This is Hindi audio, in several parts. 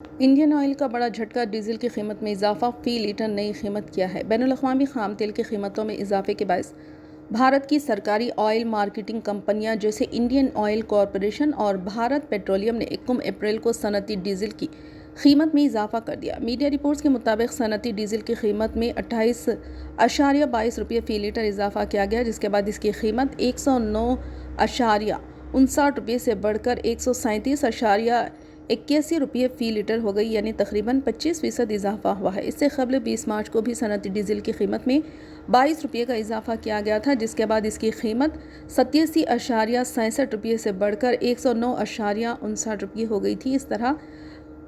इंडियन ऑयल का बड़ा झटका, डीजल की कीमत में इजाफा, फी लीटर नई कीमत किया है। बैनुल-अक़वामी खाम तेल की कीमतों में इजाफे के बायस भारत की सरकारी ऑयल मार्केटिंग कंपनियां जैसे इंडियन ऑयल कॉरपोरेशन और भारत पेट्रोलियम ने 1 अप्रैल को सनती डीजल की कीमत में इजाफा कर दिया। मीडिया रिपोर्ट्स के मुताबिक सनती डीजल की कीमत में 28.22 रुपये फ़ी लीटर इजाफा किया गया, जिसके बाद इसकी कीमत 109.59 रुपये से बढ़कर 137.81 रुपये फ़ी लीटर हो गई, यानी तकरीबन 25% इजाफा हुआ है। इससे कबल 20 मार्च को भी सनती डीजल की कीमत में 22 रुपये का इजाफा किया गया था, जिसके बाद इसकी कीमत 87.67 रुपये से बढ़कर 109.59 रुपये हो गई थी। इस तरह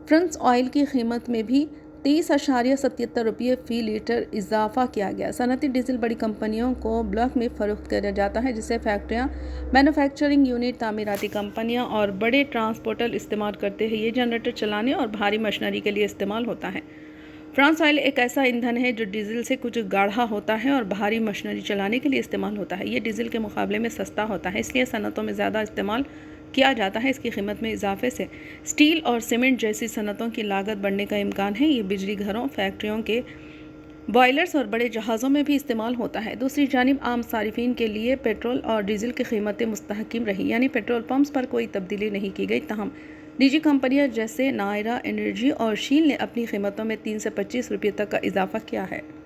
फ्रांस ऑयल की कीमत में भी 30.77 रुपये फ़ी लीटर इजाफा किया गया। सनती डीजल बड़ी कंपनियों को ब्लॉक में फ़रोख्त किया जाता है, जिसे फैक्ट्रियाँ, मैन्युफैक्चरिंग यूनिट, तामीराती कंपनियाँ और बड़े ट्रांसपोर्टर इस्तेमाल करते हैं। ये जनरेटर चलाने और भारी मशीनरी के लिए इस्तेमाल होता है। फ्रांस ऑयल एक ऐसा ईंधन है जो डीजल से कुछ गाढ़ा होता है और भारी मशीनरी चलाने के लिए इस्तेमाल होता है। ये डीजल के मुकाबले में सस्ता होता है, इसलिए सनतों में ज़्यादा इस्तेमाल किया जाता है। इसकी कीमत में इजाफे से स्टील और सीमेंट जैसी सनतों की लागत बढ़ने का इम्कान है। ये बिजली घरों, फैक्ट्रियों के बॉयलर्स और बड़े जहाज़ों में भी इस्तेमाल होता है। दूसरी जानिब आम सारिफिन के लिए पेट्रोल और डीजल की कीमतें मुस्तहकम रही, यानी पेट्रोल पंप्स पर कोई तब्दीली नहीं की गई। तहम निजी कंपनियां जैसे नायरा एनर्जी और शील ने अपनी कीमतों में 3 से 25 रुपये तक का इजाफा किया है।